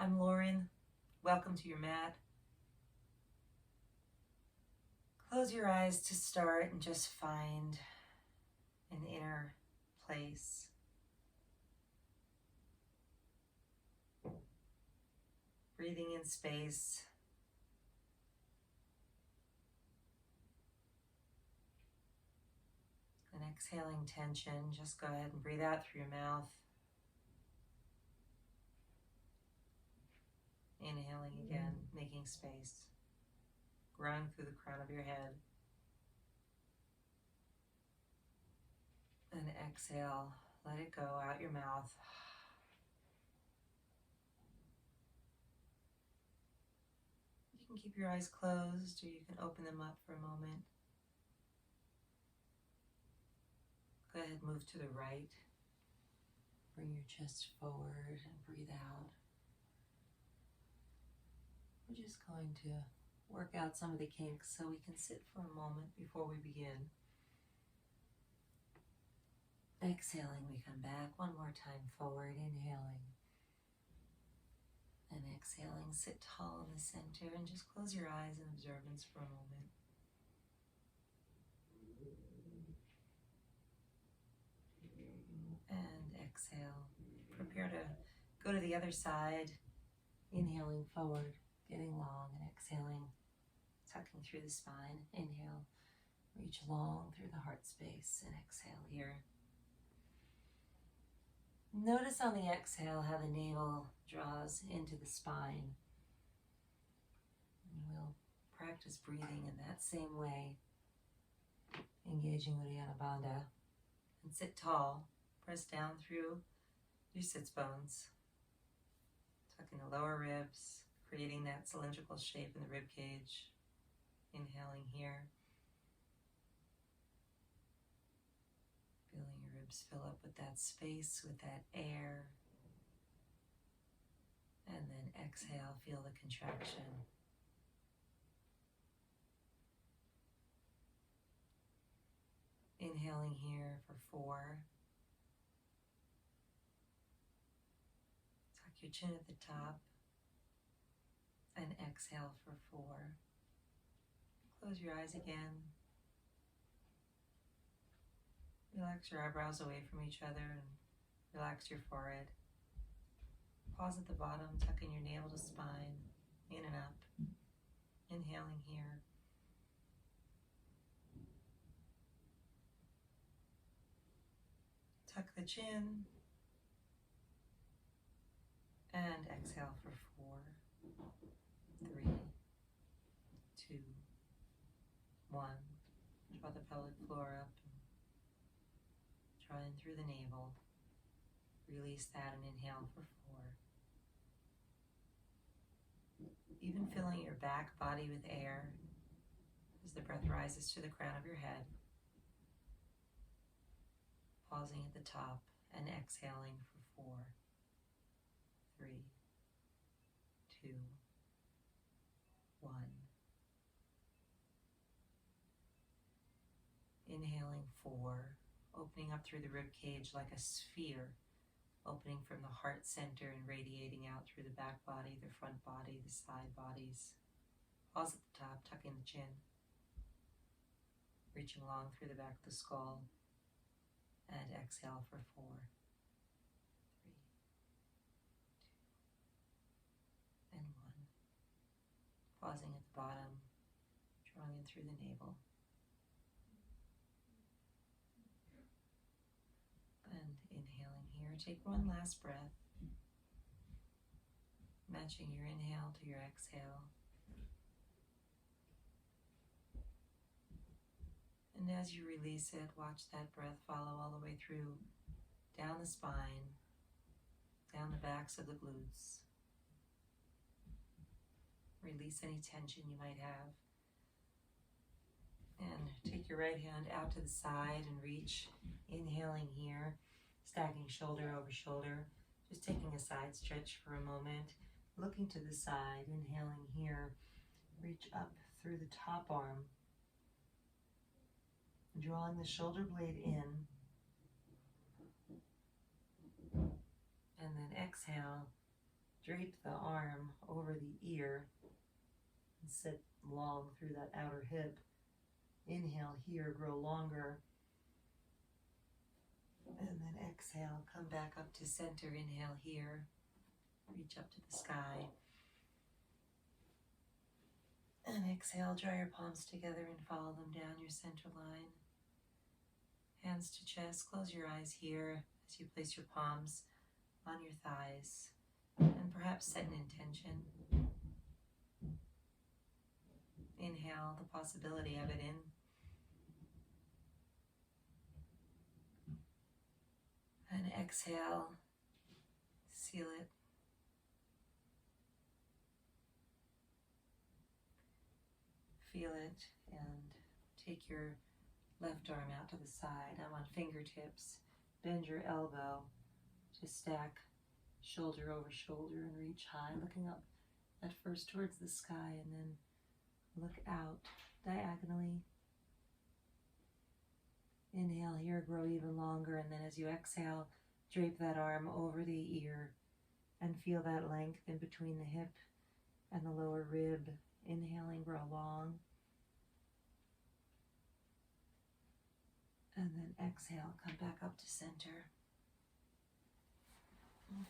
I'm Lauren. Welcome to your mat. Close your eyes to start and just find an inner place. Breathing in space. And exhaling tension. Just go ahead and breathe out through your mouth. Inhaling again, making space. Growing through the crown of your head. And exhale, let it go out your mouth. You can keep your eyes closed or you can open them up for a moment. Go ahead, move to the right. Bring your chest forward and breathe out. We're just going to work out some of the kinks so we can sit for a moment before we begin. Exhaling, we come back one more time forward, inhaling. And exhaling, sit tall in the center and just close your eyes in observance for a moment. And exhale. Prepare to go to the other side. Inhaling forward, getting long, and exhaling, tucking through the spine. Inhale, reach long through the heart space, and exhale here. Notice on the exhale how the navel draws into the spine. And we'll practice breathing in that same way, engaging Uddiyana Bandha. And sit tall, press down through your sits bones. Tucking the lower ribs, creating that cylindrical shape in the rib cage. Inhaling here. Feeling your ribs fill up with that space, with that air. And then exhale, feel the contraction. Inhaling here for 4. Tuck your chin at the top. And exhale for 4. Close your eyes again. Relax your eyebrows away from each other and relax your forehead. Pause at the bottom, tucking your navel to spine, in and up. Inhaling here. Tuck the chin. And exhale for 4, 3, 2, 1. Draw the pelvic floor up. Draw in through the navel. Release that and inhale for 4. Even filling your back body with air as the breath rises to the crown of your head. Pausing at the top and exhaling for 4, 3, 2, 1. Inhaling 4, opening up through the rib cage like a sphere, opening from the heart center and radiating out through the back body, the front body, the side bodies. Pause at the top, tucking the chin, reaching long through the back of the skull, and exhale for 4, 3, 2, and 1. Pausing at the bottom, drawing in through the navel. And inhaling here, take one last breath, matching your inhale to your exhale. And as you release it, watch that breath follow all the way through, down the spine, down the backs of the glutes. Release any tension you might have. And take your right hand out to the side and reach, inhaling here, stacking shoulder over shoulder, just taking a side stretch for a moment, looking to the side, inhaling here, reach up through the top arm, drawing the shoulder blade in, and then exhale, drape the arm over the ear and sit long through that outer hip. Inhale here, grow longer. And then exhale, come back up to center. Inhale here, reach up to the sky. And exhale, draw your palms together and follow them down your center line. Hands to chest, close your eyes here as you place your palms on your thighs. And perhaps set an intention. Inhale the possibility of it in. And exhale, seal it. Feel it and take your left arm out to the side. I'm on fingertips. Bend your elbow to stack shoulder over shoulder and reach high, looking up at first towards the sky and then look out diagonally. Inhale here, grow even longer, and then as you exhale, drape that arm over the ear and feel that length in between the hip and the lower rib. Inhaling, grow long. And then exhale, come back up to center.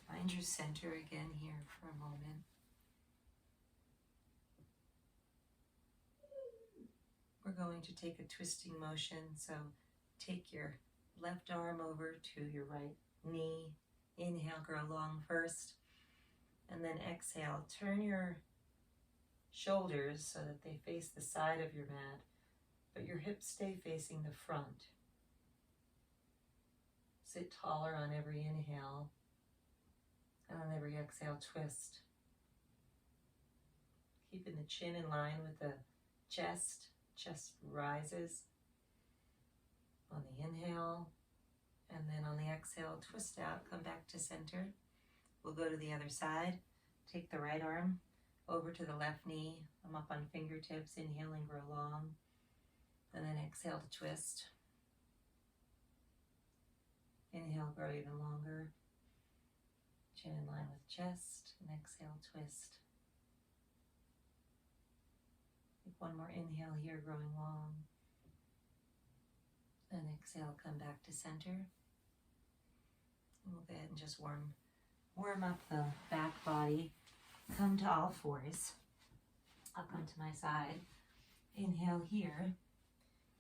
Find your center again here for a moment. We're going to take a twisting motion, so take your left arm over to your right knee. Inhale, grow long first. And then exhale, turn your shoulders so that they face the side of your mat, but your hips stay facing the front. Sit taller on every inhale, and on every exhale, twist. Keeping the chin in line with the chest. Chest rises on the inhale, and then on the exhale, twist out, come back to center. We'll go to the other side. Take the right arm over to the left knee. I'm up on fingertips, inhaling, grow long. And then exhale to twist. Inhale, grow even longer. Chin in line with chest, and exhale, twist. Take one more inhale here, growing long. And exhale, come back to center. And we'll go ahead and just warm up the back body. Come to all fours. I'll come to my side. Inhale here.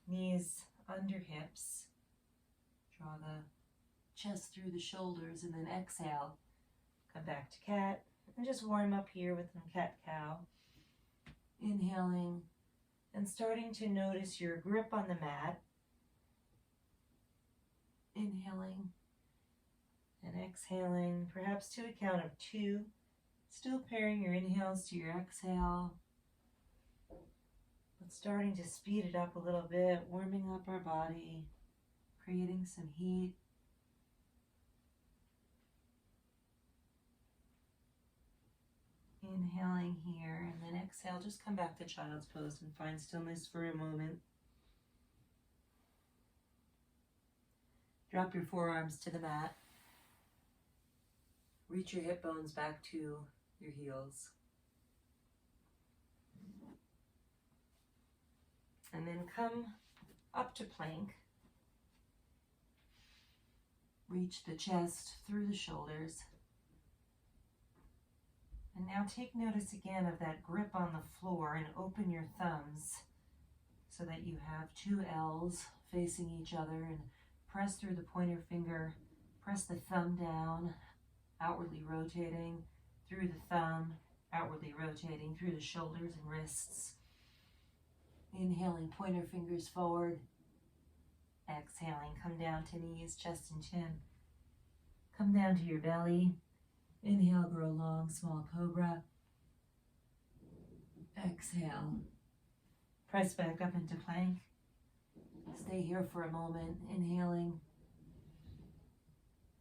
Knees under hips. Draw the chest through the shoulders, and then exhale. Come back to cat. And just warm up here with some cat-cow. Inhaling and starting to notice your grip on the mat. Inhaling and exhaling, perhaps to a count of 2. Still pairing your inhales to your exhale, but starting to speed it up a little bit, warming up our body, creating some heat. Inhaling here, and then exhale, just come back to child's pose and find stillness for a moment. Drop your forearms to the mat. Reach your hip bones back to your heels. And then come up to plank. Reach the chest through the shoulders. And now take notice again of that grip on the floor and open your thumbs so that you have 2 L's facing each other, and press through the pointer finger, press the thumb down, outwardly rotating through the thumb, outwardly rotating through the shoulders and wrists. Inhaling, pointer fingers forward. Exhaling, come down to knees, chest and chin. Come down to your belly. Inhale, grow long, small cobra. Exhale. Press back up into plank. Stay here for a moment, inhaling.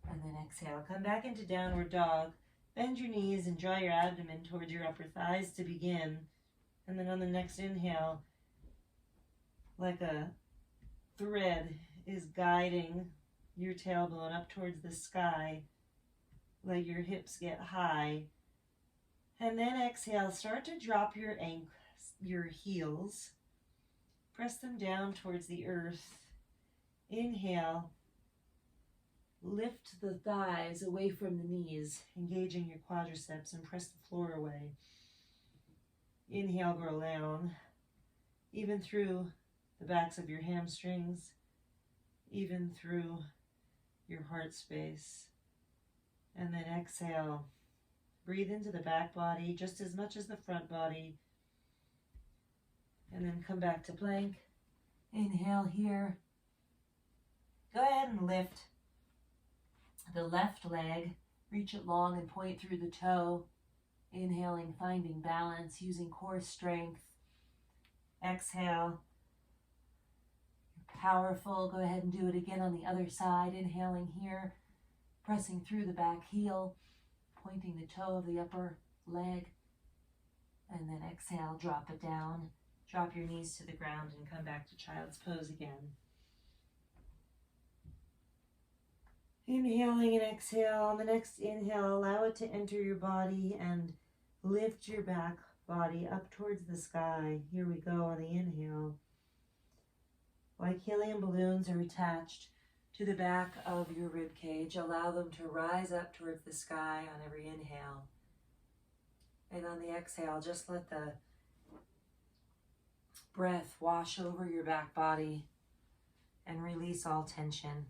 And then exhale. Come back into downward dog. Bend your knees and draw your abdomen towards your upper thighs to begin. And then on the next inhale, like a thread is guiding your tailbone up towards the sky. Let your hips get high. And then exhale, start to drop your heels. Press them down towards the earth. Inhale. Lift the thighs away from the knees, engaging your quadriceps, and press the floor away. Inhale, grow down, even through the backs of your hamstrings, even through your heart space. And then exhale. Breathe into the back body just as much as the front body. And then come back to plank. Inhale here. Go ahead and lift the left leg. Reach it long and point through the toe. Inhaling, finding balance, using core strength. Exhale. You're powerful. Go ahead and do it again on the other side. Inhaling here. Pressing through the back heel. Pointing the toe of the upper leg. And then exhale, drop it down. Drop your knees to the ground and come back to child's pose again. Inhaling and exhale. On the next inhale, allow it to enter your body and lift your back body up towards the sky. Here we go on the inhale. Like helium balloons are attached to the back of your rib cage. Allow them to rise up towards the sky on every inhale. And on the exhale, just let the breath wash over your back body and release all tension.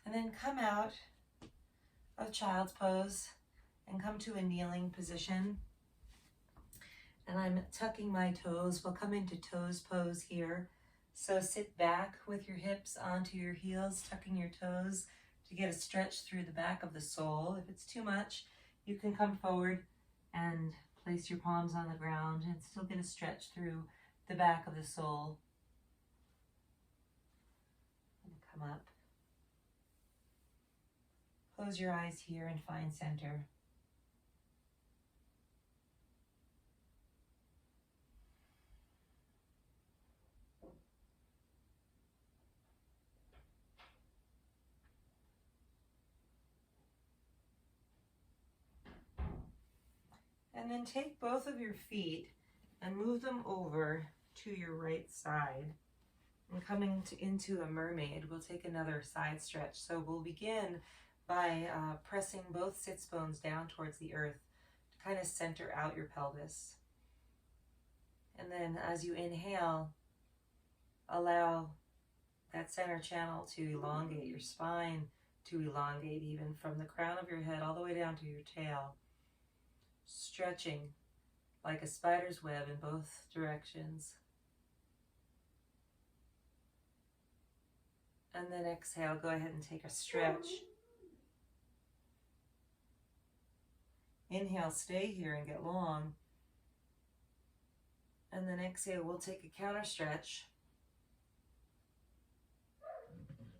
And then come out of child's pose and come to a kneeling position. And I'm tucking my toes. We'll come into toes pose here. So sit back with your hips onto your heels, tucking your toes to get a stretch through the back of the sole. If it's too much, you can come forward and place your palms on the ground and still get a stretch through the back of the sole. And come up. Close your eyes here and find center. And then take both of your feet and move them over to your right side. And coming into a mermaid, we'll take another side stretch. So we'll begin by pressing both sits bones down towards the earth to kind of center out your pelvis. And then as you inhale, allow that center channel to elongate, your spine to elongate even from the crown of your head all the way down to your tail. Stretching like a spider's web in both directions. And then exhale, go ahead and take a stretch. Inhale, stay here and get long. And then exhale, we'll take a counter stretch.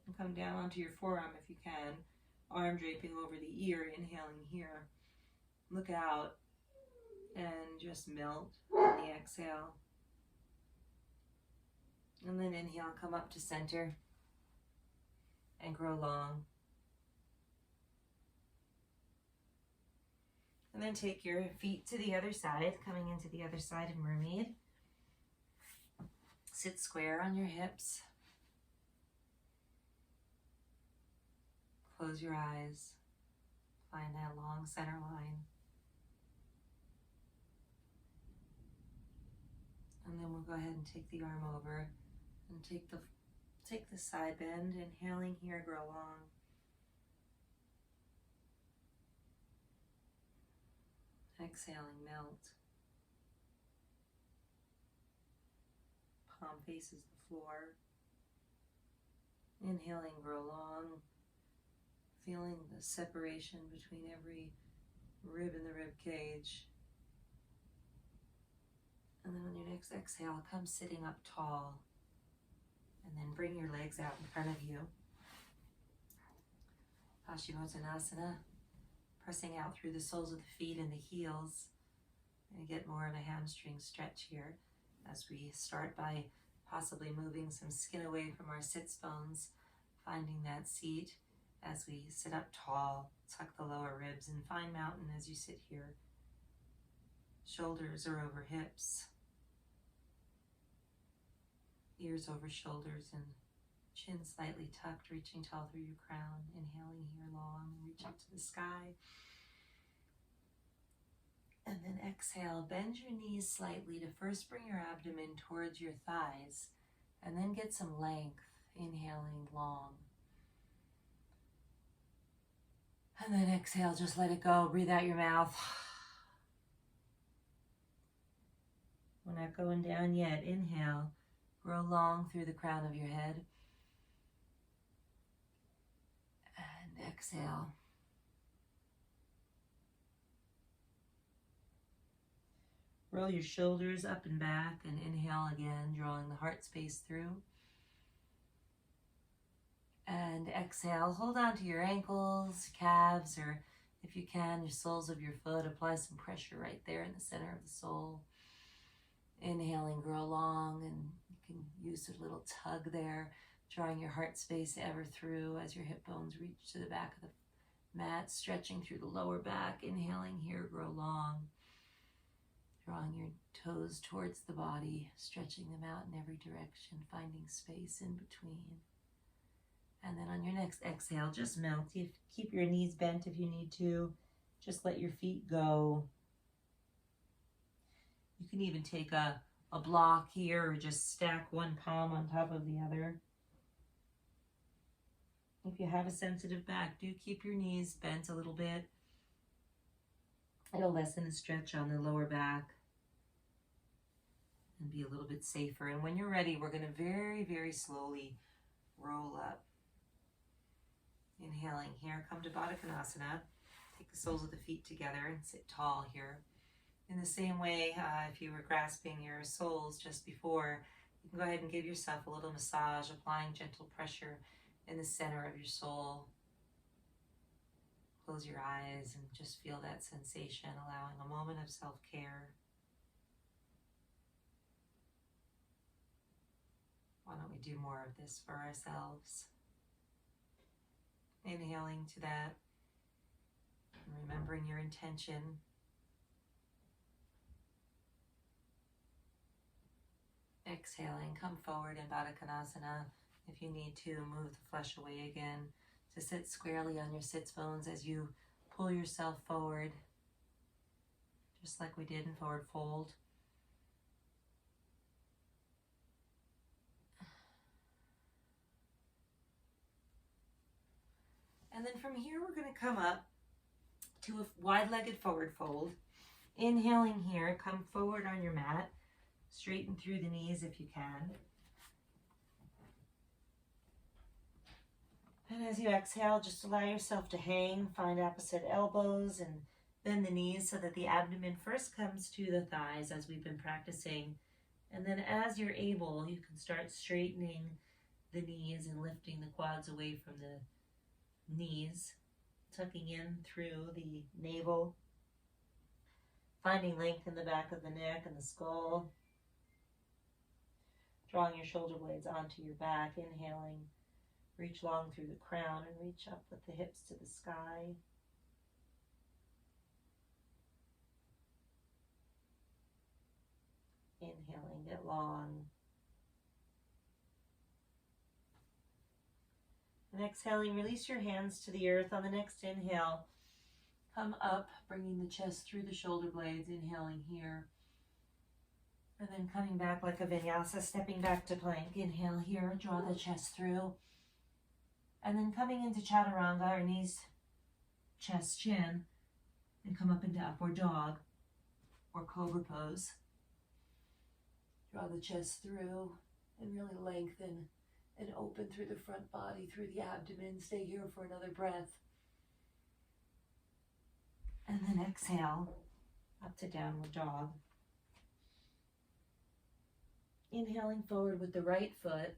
And come down onto your forearm if you can. Arm draping over the ear, inhaling here. Look out and just melt on the exhale. And then inhale, come up to center and grow long. And then take your feet to the other side, coming into the other side of mermaid. Sit square on your hips. Close your eyes. Find that long center line. And then we'll go ahead and take the arm over and take the side bend. Inhaling here, grow long. Exhaling, melt. Palm faces the floor. Inhaling, grow long. Feeling the separation between every rib in the rib cage. And then on your next exhale, come sitting up tall. And then bring your legs out in front of you. Paschimottanasana. Pressing out through the soles of the feet and the heels. And get more of a hamstring stretch here as we start by possibly moving some skin away from our sits bones, finding that seat, as we sit up tall. Tuck the lower ribs and find mountain as you sit here. Shoulders are over hips. Ears over shoulders and chin slightly tucked, reaching tall through your crown. Inhaling here long and reach up to the sky. And then exhale, bend your knees slightly to first bring your abdomen towards your thighs and then get some length, inhaling long. And then exhale, just let it go, breathe out your mouth. We're not going down yet. Inhale, grow long through the crown of your head. And exhale. Roll your shoulders up and back and inhale again, drawing the heart space through. And exhale, hold on to your ankles, calves, or if you can, your soles of your foot. Apply some pressure right there in the center of the sole. Inhaling, grow long, and you can use a little tug there, drawing your heart space ever through as your hip bones reach to the back of the mat, stretching through the lower back. Inhaling here, grow long. Drawing your toes towards the body, stretching them out in every direction, finding space in between. And then on your next exhale, just melt. Keep your knees bent if you need to. Just let your feet go. You can even take a block here or just stack one palm on top of the other. If you have a sensitive back, do keep your knees bent a little bit. It'll lessen the stretch on the lower back and be a little bit safer. And when you're ready, we're going to very, very slowly roll up. Inhaling here, come to Baddha Konasana. Take the soles of the feet together and sit tall here. In the same way, if you were grasping your soles just before, you can go ahead and give yourself a little massage, applying gentle pressure in the center of your sole. Close your eyes and just feel that sensation, allowing a moment of self-care. Why don't we do more of this for ourselves? Inhaling to that, and remembering your intention. Exhaling, come forward in Baddha Konasana. If you need to, move the flesh away again to sit squarely on your sits bones as you pull yourself forward, just like we did in forward fold. And then from here, we're going to come up to a wide-legged forward fold. Inhaling here, come forward on your mat. Straighten through the knees if you can. And as you exhale, just allow yourself to hang. Find opposite elbows and bend the knees so that the abdomen first comes to the thighs as we've been practicing. And then as you're able, you can start straightening the knees and lifting the quads away from the knees, tucking in through the navel, finding length in the back of the neck and the skull, drawing your shoulder blades onto your back, inhaling, reach long through the crown and reach up with the hips to the sky. Inhaling, get long. And exhaling, release your hands to the earth. On the next inhale, come up, bringing the chest through the shoulder blades, inhaling here. And then coming back like a vinyasa, stepping back to plank. Inhale here, draw the chest through. And then coming into chaturanga, or knees, chest, chin, and come up into upward dog or cobra pose. Draw the chest through and really lengthen and open through the front body, through the abdomen. Stay here for another breath. And then exhale up to downward dog. Inhaling forward with the right foot,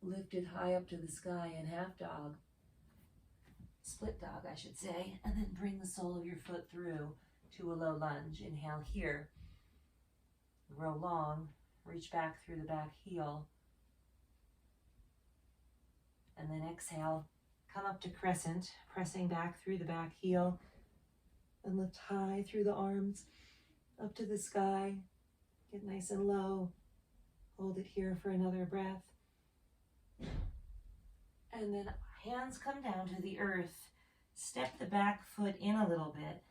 lifted high up to the sky in half dog, split dog I should say, and then bring the sole of your foot through to a low lunge. Inhale here, grow long, reach back through the back heel, and then exhale, Come up to crescent, pressing back through the back heel, and lift high through the arms, up to the sky. Get nice and low. Hold it here for another breath. And then hands come down to the earth. Step the back foot in a little bit.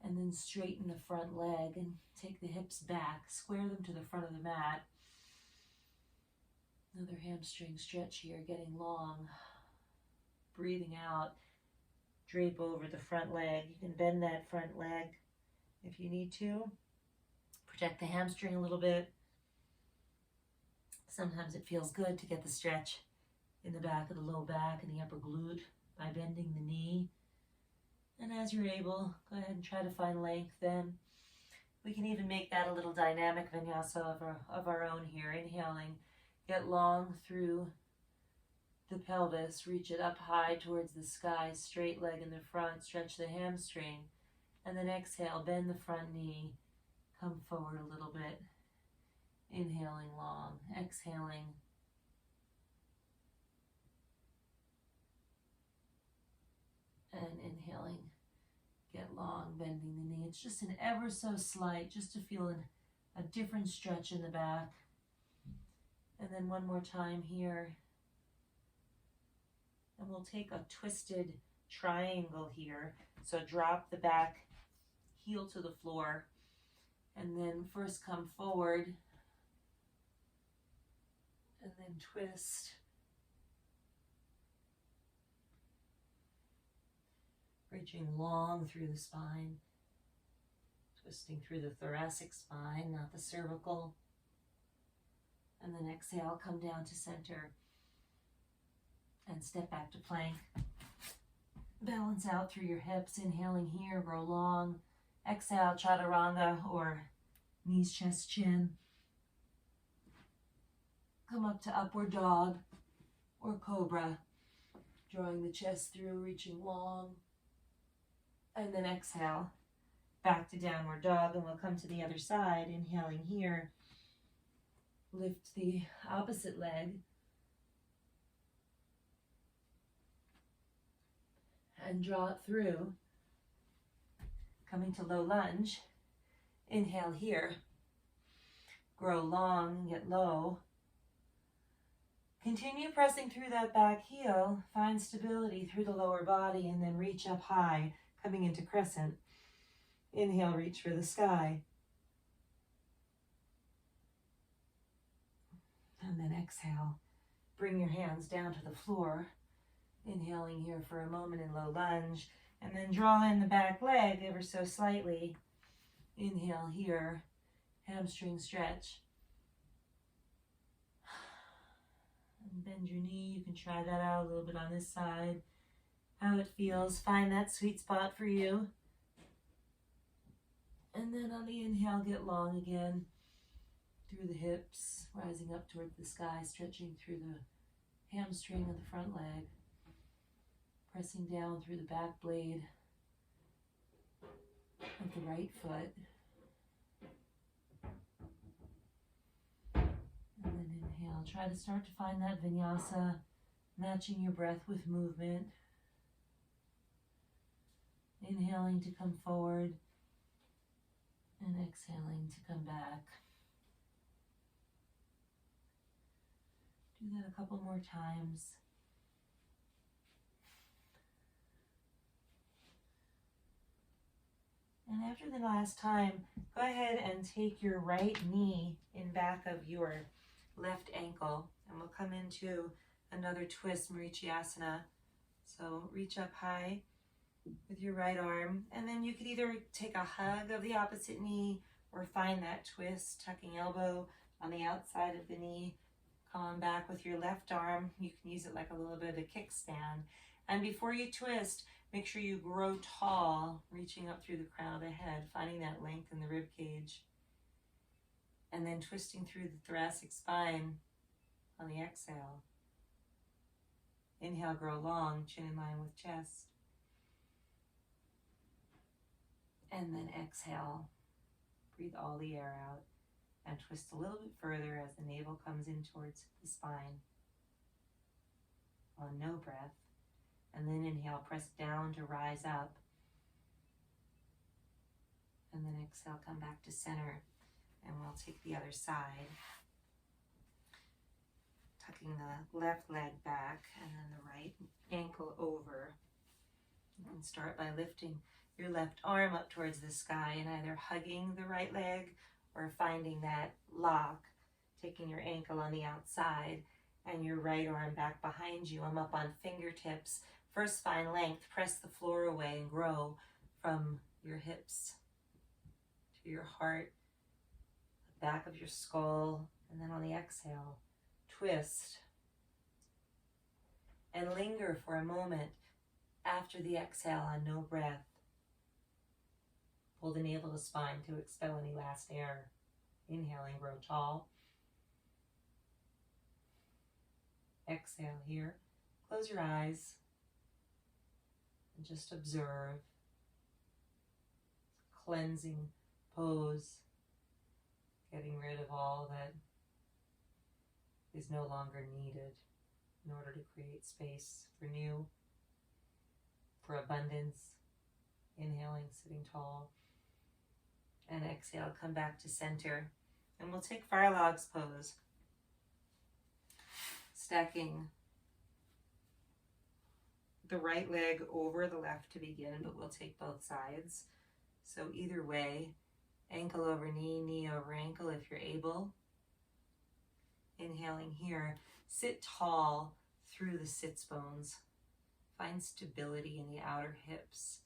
And then straighten the front leg and take the hips back. Square them to the front of the mat. Another hamstring stretch here, getting long. Breathing out. Drape over the front leg. You can bend that front leg if you need to. Protect the hamstring a little bit. Sometimes it feels good to get the stretch in the back of the low back and the upper glute by bending the knee. And as you're able, go ahead and try to find length then. We can even make that a little dynamic vinyasa of our own here. Inhaling, get long through the pelvis, reach it up high towards the sky, straight leg in the front, stretch the hamstring. And then exhale, bend the front knee, come forward a little bit. Inhaling long, exhaling. And inhaling, get long, bending the knee. It's just an ever so slight, just to feel a different stretch in the back. And then one more time here. And we'll take a twisted triangle here. So drop the back heel to the floor. And then first come forward. And then twist. Reaching long through the spine. Twisting through the thoracic spine, not the cervical. And then exhale, come down to center. And step back to plank. Balance out through your hips. Inhaling here, grow long. Exhale, chaturanga or knees, chest, chin. Come up to upward dog or cobra. Drawing the chest through, reaching long. And then exhale, back to downward dog, and we'll come to the other side. Inhaling here. Lift the opposite leg. And draw it through. Coming to low lunge. Inhale here. Grow long, get low. Continue pressing through that back heel. Find stability through the lower body and then reach up high, coming into crescent. Inhale, reach for the sky. And then exhale. Bring your hands down to the floor. Inhaling here for a moment in low lunge. And then draw in the back leg ever so slightly. Inhale here. Hamstring stretch. And bend your knee. You can try that out a little bit on this side. How it feels. Find that sweet spot for you. And then on the inhale, get long again. Through the hips. Rising up towards the sky. Stretching through the hamstring of the front leg. Pressing down through the back blade of the right foot. And then inhale. Try to start to find that vinyasa, matching your breath with movement. Inhaling to come forward and exhaling to come back. Do that a couple more times. And after the last time, go ahead and take your right knee in back of your left ankle, and we'll come into another twist, Marichyasana. So reach up high with your right arm, and then you could either take a hug of the opposite knee or find that twist, tucking elbow on the outside of the knee. Come back with your left arm. You can use it like a little bit of a kickstand. And before you twist, make sure you grow tall, reaching up through the crown of the head, finding that length in the rib cage. And then twisting through the thoracic spine on the exhale. Inhale, grow long, chin in line with chest. And then exhale, breathe all the air out and twist a little bit further as the navel comes in towards the spine. On no breath, And then inhale, press down to rise up. And then exhale, come back to center. And we'll take the other side. Tucking the left leg back and then the right ankle over. You can start by lifting your left arm up towards the sky and either hugging the right leg or finding that lock, taking your ankle on the outside and your right arm back behind you. I'm up on fingertips. First, find length. Press the floor away and grow from your hips to your heart, the back of your skull, and then on the exhale, twist. And linger for a moment after the exhale on no breath. Pull the navel to spine to expel any last air. Inhaling, grow tall. Exhale here. Close your eyes and just observe. Cleansing pose. Getting rid of all that is no longer needed in order to create space for new, for abundance. Inhaling, sitting tall. And exhale, come back to center. And we'll take Fire Logs pose. Stacking the right leg over the left to begin, but we'll take both sides. So either way, ankle over knee, knee over ankle if you're able. Inhaling here, sit tall through the sits bones. Find stability in the outer hips.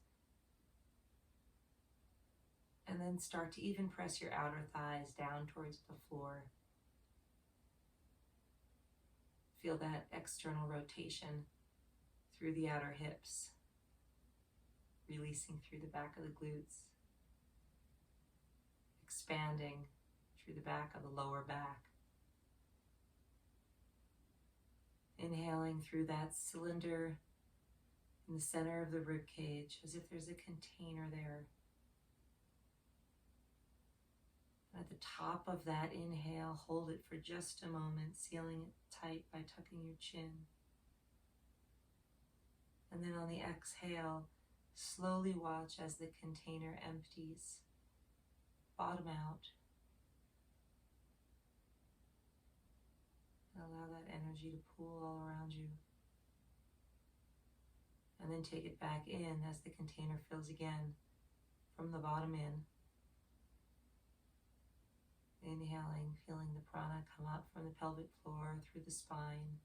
And then start to even press your outer thighs down towards the floor. Feel that external rotation through the outer hips, releasing through the back of the glutes, expanding through the back of the lower back. Inhaling through that cylinder in the center of the rib cage, as if there's a container there. At the top of that inhale, hold it for just a moment, sealing it tight by tucking your chin. And then on the exhale, slowly watch as the container empties, bottom out. Allow that energy to pool all around you. And then take it back in as the container fills again from the bottom in. Inhaling, feeling the prana come up from the pelvic floor, through the spine,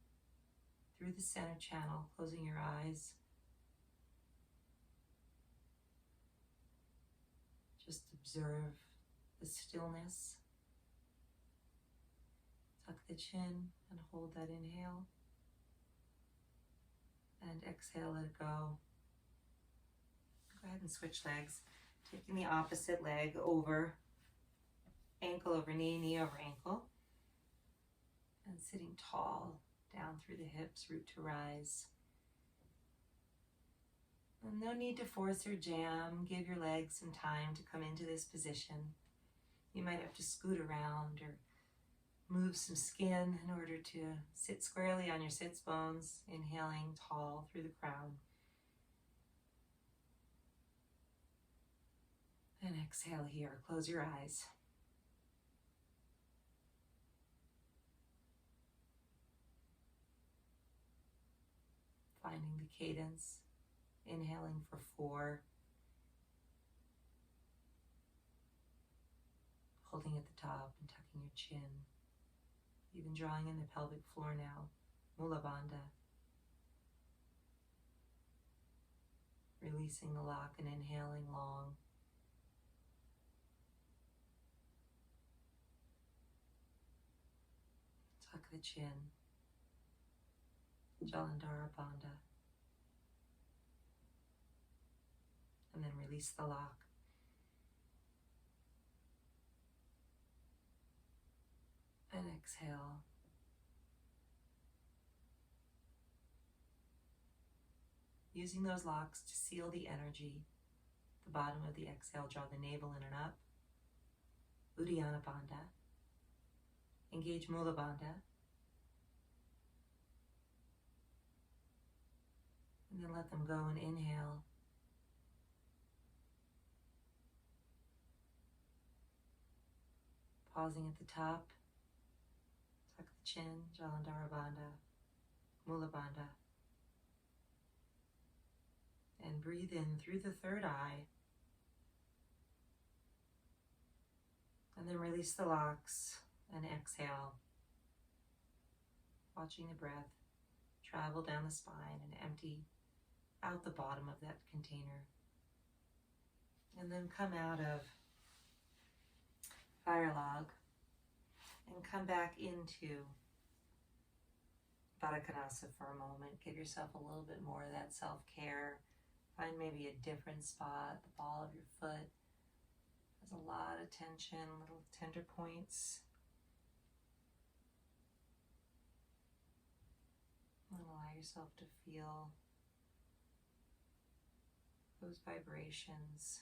through the center channel, closing your eyes. Just observe the stillness. Tuck the chin and hold that inhale. And exhale, let it go. Go ahead and switch legs. Taking the opposite leg over. Ankle over knee, knee over ankle. And sitting tall, down through the hips, root to rise. And no need to force or jam. Give your legs some time to come into this position. You might have to scoot around or move some skin in order to sit squarely on your sits bones, inhaling tall through the crown. And exhale here, close your eyes. Finding the cadence, inhaling for 4, holding at the top and tucking your chin, even drawing in the pelvic floor now, Mula Bandha. Releasing the lock and inhaling long. Tuck the chin. Jalandhara Bandha. And then release the lock. And exhale. Using those locks to seal the energy. The bottom of the exhale, draw the navel in and up. Uddiyana Bandha. Engage Mula Bandha. And then let them go and inhale. Pausing at the top, tuck the chin, Jalandhara Bandha, Mula Bandha. And breathe in through the third eye. And then release the locks and exhale. Watching the breath travel down the spine and empty out the bottom of that container. And then come out of fire log and come back into Baddha Konasana for a moment. Give yourself a little bit more of that self-care. Find maybe a different spot, the ball of your foot. There's a lot of tension, little tender points. And allow yourself to feel those vibrations.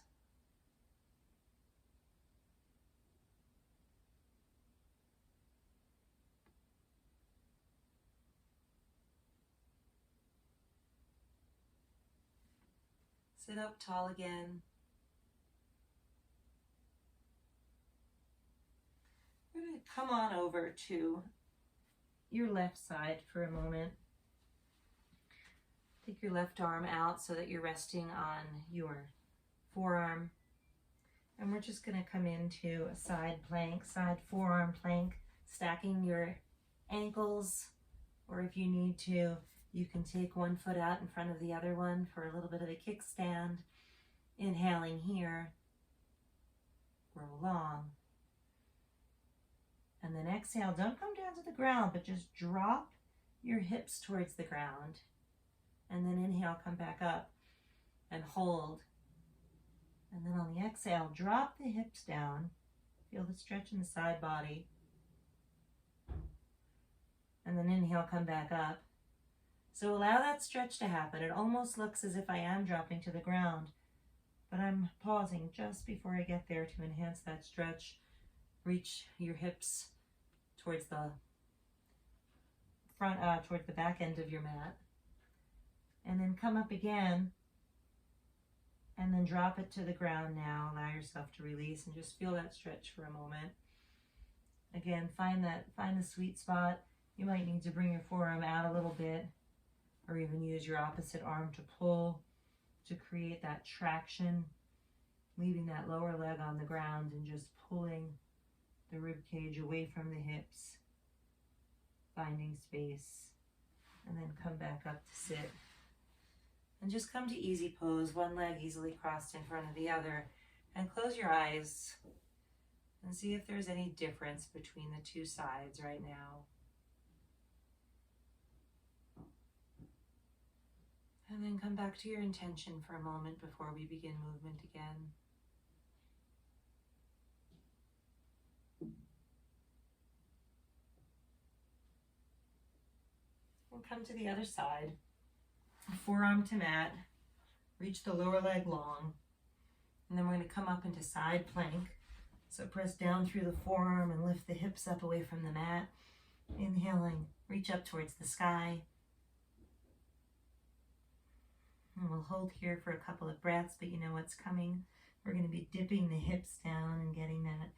Sit up tall again. We're going to come on over to your left side for a moment. Take your left arm out so that you're resting on your forearm. And we're just going to come into a side plank, side forearm plank, stacking your ankles, or if you need to, you can take one foot out in front of the other one for a little bit of a kickstand. Inhaling here, grow long. And then exhale, don't come down to the ground, but just drop your hips towards the ground. And then inhale, come back up and hold. And then on the exhale, drop the hips down. Feel the stretch in the side body. And then inhale, come back up. So allow that stretch to happen. It almost looks as if I am dropping to the ground, but I'm pausing just before I get there to enhance that stretch. Reach your hips towards the front, towards the back end of your mat. And then come up again, and then drop it to the ground now. Allow yourself to release and just feel that stretch for a moment. Again, find the sweet spot. You might need to bring your forearm out a little bit, or even use your opposite arm to pull to create that traction, leaving that lower leg on the ground and just pulling the rib cage away from the hips, finding space, and then come back up to sit. And just come to easy pose, one leg easily crossed in front of the other, and close your eyes and see if there's any difference between the two sides right now. And then come back to your intention for a moment before we begin movement again. And come to the other side. Forearm to mat. Reach the lower leg long. And then we're going to come up into side plank. So press down through the forearm and lift the hips up away from the mat. Inhaling, reach up towards the sky. And we'll hold here for a couple of breaths, but you know what's coming. We're going to be dipping the hips down and getting that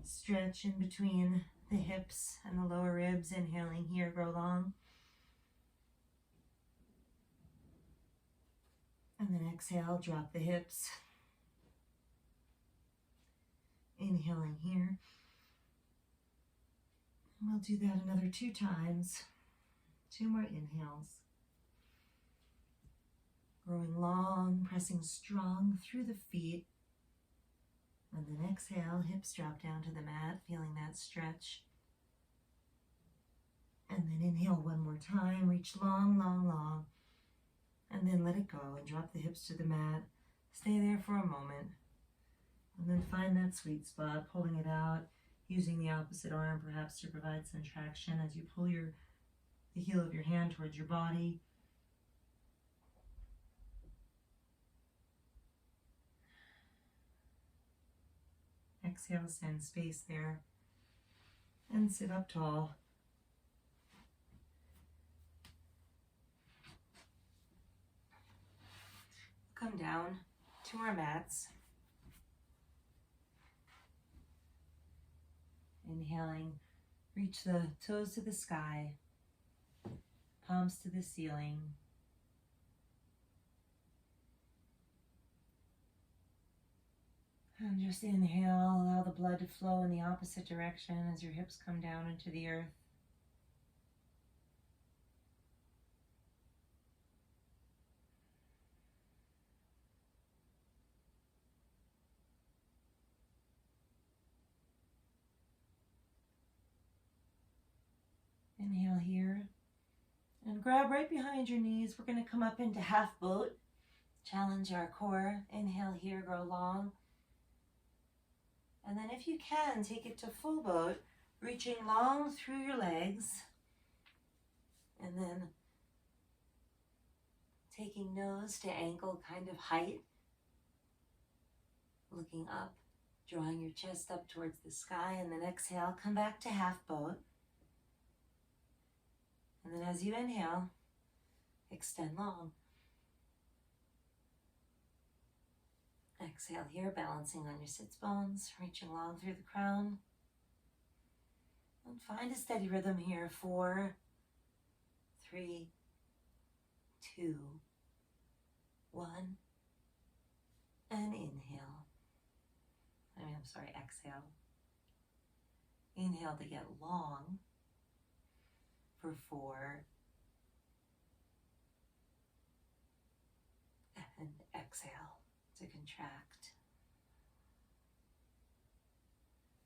stretch in between the hips and the lower ribs. Inhaling here, grow long. And then exhale, drop the hips. Inhaling here. And we'll do that another 2 times. 2 more inhales. Growing long, pressing strong through the feet. And then exhale, hips drop down to the mat, feeling that stretch. And then inhale one more time, reach long, long, long. And then let it go and drop the hips to the mat. Stay there for a moment. And then find that sweet spot, pulling it out, using the opposite arm perhaps to provide some traction as you pull the heel of your hand towards your body. Exhale, send space there, and sit up tall. down to our mats. Inhaling, reach the toes to the sky, palms to the ceiling. And just inhale, allow the blood to flow in the opposite direction as your hips come down into the earth. Inhale here and grab right behind your knees. We're going to come up into half boat. Challenge our core. Inhale here, grow long. And then if you can, take it to full boat, reaching long through your legs. And then taking nose to ankle kind of height. Looking up, drawing your chest up towards the sky. And then exhale, come back to half boat. And then as you inhale, extend long. Exhale here, balancing on your sits bones, reaching long through the crown. And find a steady rhythm here. 4, 3, 2, 1. And inhale. Exhale. Inhale to get long for 4. And exhale to contract.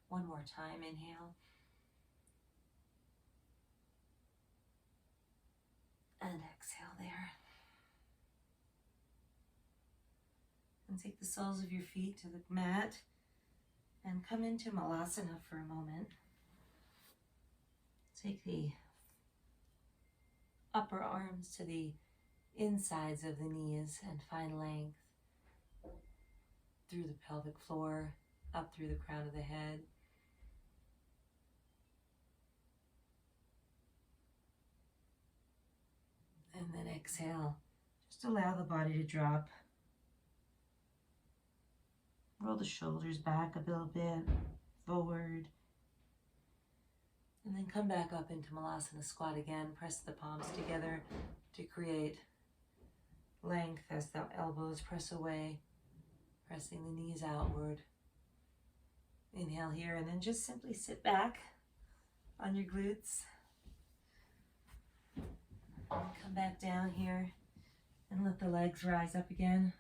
One more time, inhale. And exhale there. And take the soles of your feet to the mat and come into Malasana for a moment. Take the upper arms to the insides of the knees and find length through the pelvic floor, up through the crown of the head. And then exhale. Just allow the body to drop. Roll the shoulders back a little bit, forward. And then come back up into Malasana squat again. Press the palms together to create length as the elbows press away, pressing the knees outward. Inhale here and then just simply sit back on your glutes. And come back down here and let the legs rise up again.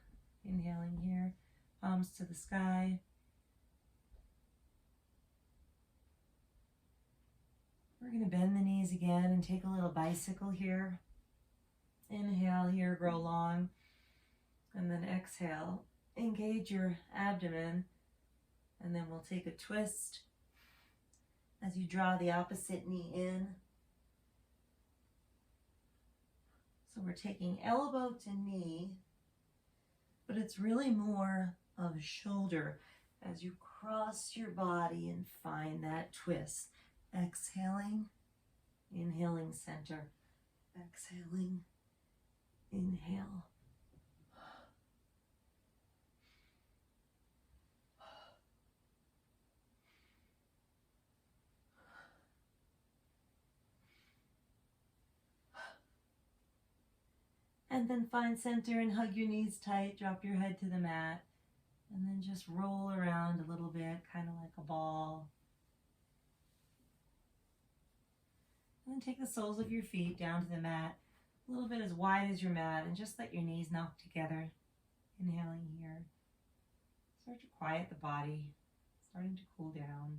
Inhaling here, palms to the sky. We're going to bend the knees again and take a little bicycle here. Inhale here, grow long. And then exhale, engage your abdomen. And then we'll take a twist as you draw the opposite knee in. So we're taking elbow to knee, but it's really more of a shoulder as you cross your body and find that twist. Exhaling, inhaling center, exhaling, inhale. And then find center and hug your knees tight, drop your head to the mat, and then just roll around a little bit, kind of like a ball. And then take the soles of your feet down to the mat, a little bit as wide as your mat, and just let your knees knock together. Inhaling here. Start to quiet the body, starting to cool down.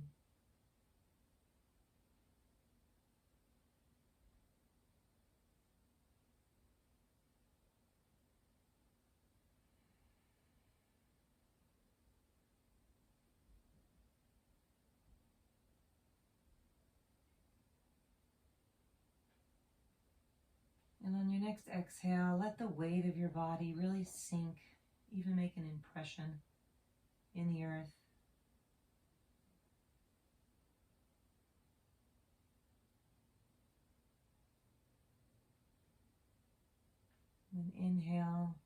And on your next exhale, let the weight of your body really sink, even make an impression in the earth. And inhale,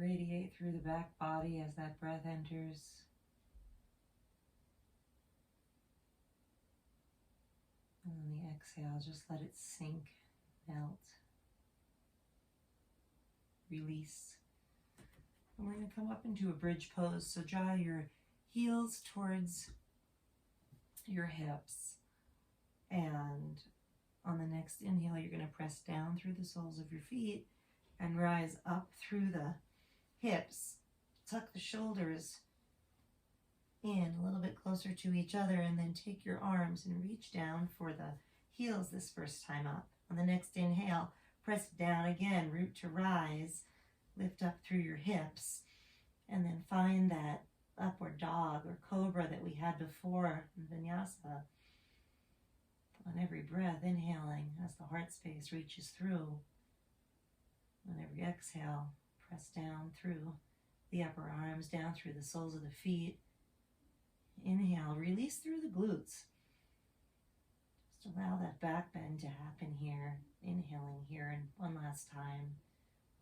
radiate through the back body as that breath enters. And on the exhale, just let it sink, melt, release. And we're going to come up into a bridge pose. So draw your heels towards your hips. And on the next inhale, you're going to press down through the soles of your feet and rise up through the hips. Tuck the shoulders in a little bit closer to each other, and then take your arms and reach down for the heels this first time up. On the next inhale, press down again, root to rise, lift up through your hips, and then find that upward dog or cobra that we had before in vinyasa. On every breath, inhaling as the heart space reaches through. On every exhale, press down through the upper arms, down through the soles of the feet. Inhale, release through the glutes. Just allow that back bend to happen here. Inhaling here, and one last time,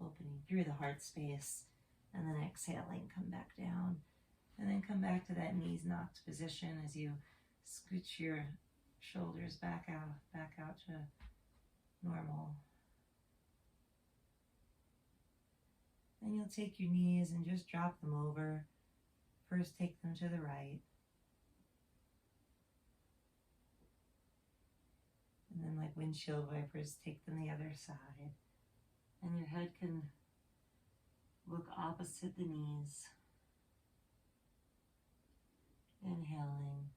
opening through the heart space, and then exhaling, come back down. And then come back to that knees knocked position as you scooch your shoulders back out to normal. Then you'll take your knees and just drop them over. First, take them to the right. And then, like windshield wipers, take them the other side. And your head can look opposite the knees. Inhaling.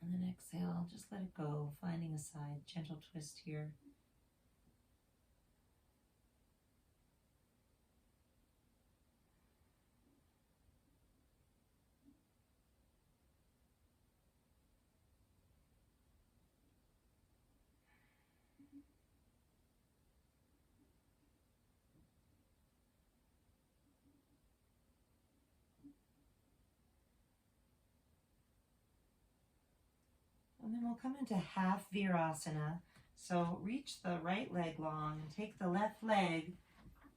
And then exhale, just let it go, finding a side, gentle twist here. And then we'll come into half Virasana. So reach the right leg long and take the left leg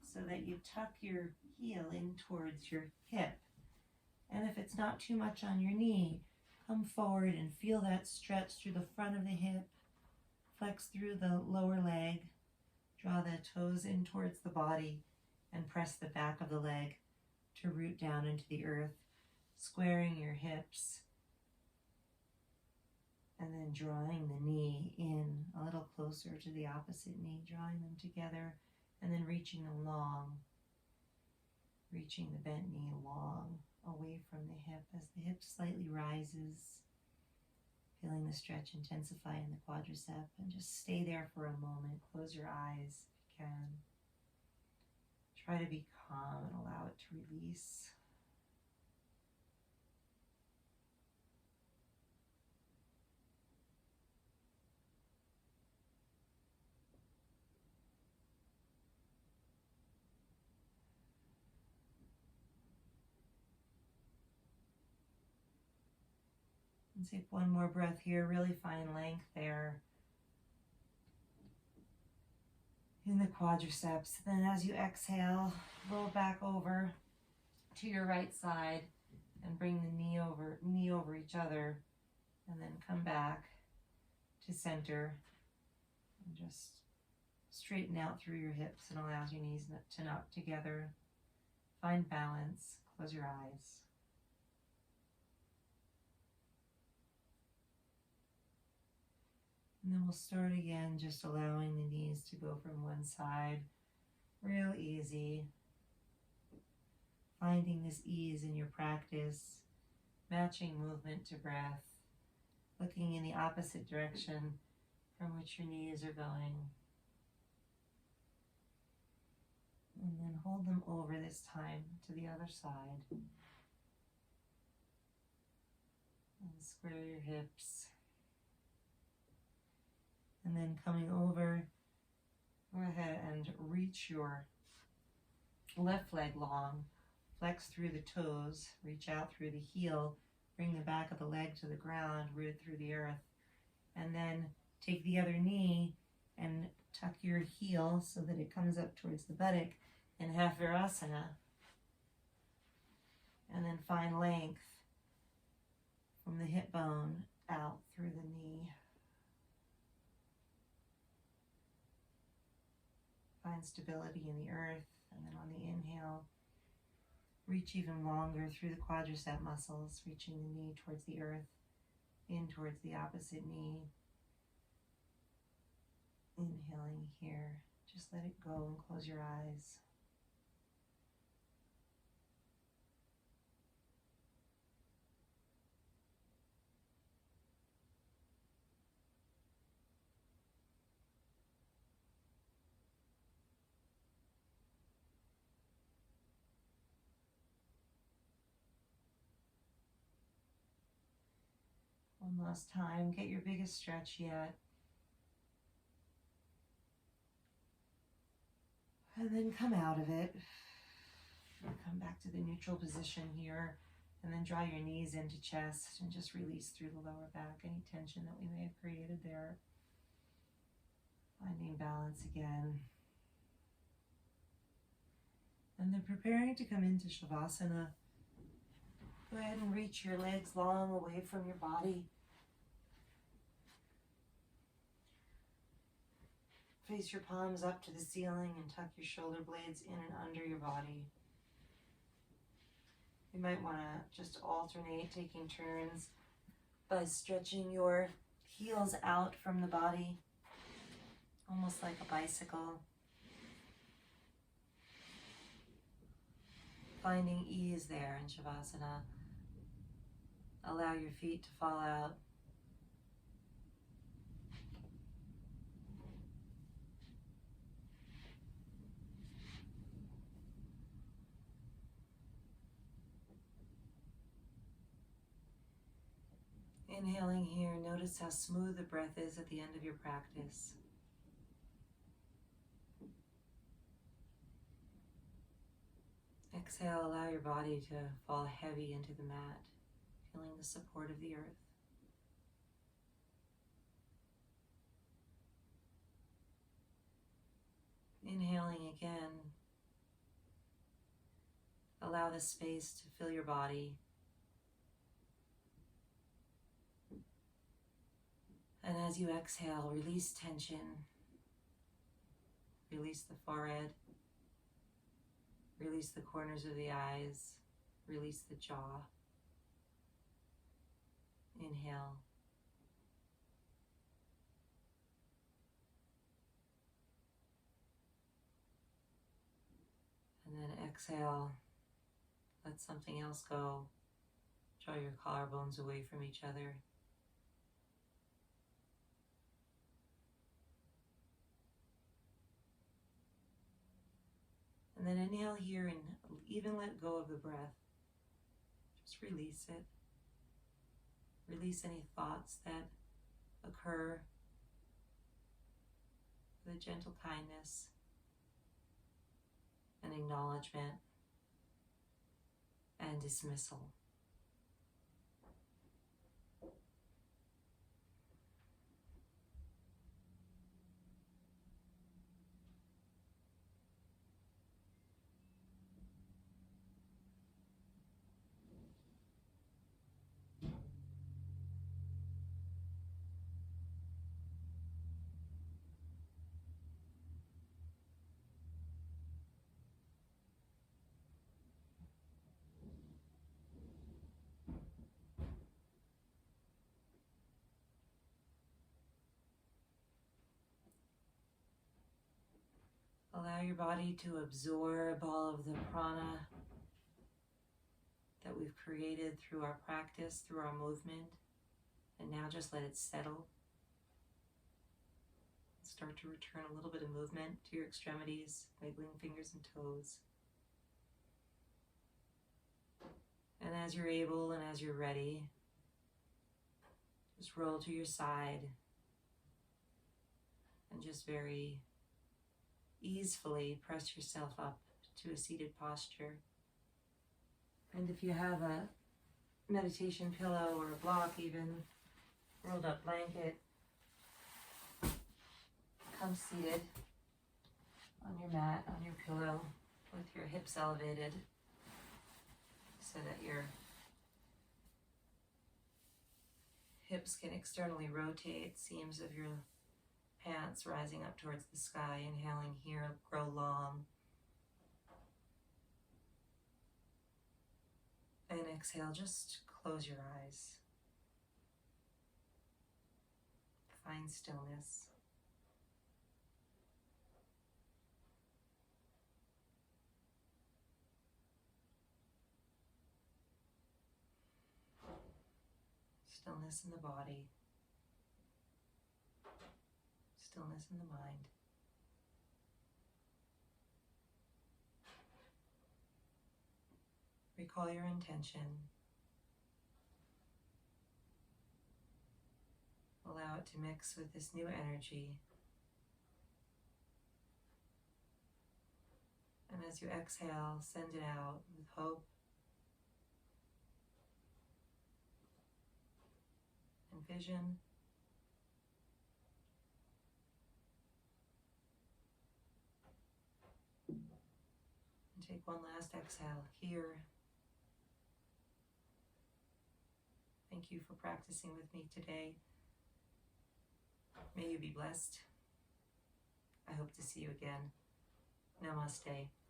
so that you tuck your heel in towards your hip. And if it's not too much on your knee, come forward and feel that stretch through the front of the hip. Flex through the lower leg. Draw the toes in towards the body and press the back of the leg to root down into the earth, squaring your hips. And then drawing the knee in a little closer to the opposite knee, drawing them together, and then reaching them long, reaching the bent knee long away from the hip as the hip slightly rises, feeling the stretch intensify in the quadricep, and just stay there for a moment. Close your eyes if you can. Try to be calm and allow it to release. And take one more breath here, really find length there in the quadriceps. Then as you exhale, roll back over to your right side and bring the knee over each other, and then come back to center and just straighten out through your hips and allow your knees to knock together. Find balance, close your eyes. And then we'll start again, just allowing the knees to go from one side, real easy. Finding this ease in your practice, matching movement to breath, looking in the opposite direction from which your knees are going. And then hold them over this time to the other side. And square your hips. And then coming over, go ahead and reach your left leg long, flex through the toes, reach out through the heel, bring the back of the leg to the ground, root through the earth, and then take the other knee and Tuck your heel so that it comes up towards the buttock in half virasana. And then find length from the hip bone out through the knee. Find stability in the earth, and then on the inhale, reach even longer through the quadricep muscles, reaching the knee towards the earth, in towards the opposite knee. Inhaling here, just let it go and close your eyes. One last time, get your biggest stretch yet. And then come out of it. Come back to the neutral position here. And then draw your knees into chest and just release through the lower back any tension that we may have created there. Finding balance again. And then preparing to come into Shavasana. Go ahead and reach your legs long away from your body. Face your palms up to the ceiling and tuck your shoulder blades in and under your body. You might want to just alternate, taking turns by stretching your heels out from the body, almost like a bicycle. Finding ease there in Shavasana. Allow your feet to fall out. Inhaling here, notice how smooth the breath is at the end of your practice. Exhale, allow your body to fall heavy into the mat, feeling the support of the earth. Inhaling again, allow the space to fill your body. And as you exhale, release tension, release the forehead, release the corners of the eyes, release the jaw. Inhale. And then exhale, let something else go. Draw your collarbones away from each other. And then inhale here and even let go of the breath. Just release it. Release any thoughts that occur with a gentle kindness and acknowledgement and dismissal. Allow your body to absorb all of the prana that we've created through our practice, through our movement, and now just let it settle. Start to return a little bit of movement to your extremities, wiggling fingers and toes. And as you're able and as you're ready, just roll to your side and just very easefully press yourself up to a seated posture. And if you have a meditation pillow or a block, even rolled up blanket, come seated on your mat, on your pillow, with your hips elevated so that your hips can externally rotate, seams of your pants rising up towards the sky. Inhaling here, grow long. And exhale, just close your eyes. Find stillness. Stillness in the body. Stillness in the mind. Recall your intention. Allow it to mix with this new energy. And as you exhale, send it out with hope and vision. And take one last exhale here. Thank you for practicing with me today. May you be blessed. I hope to see you again. Namaste.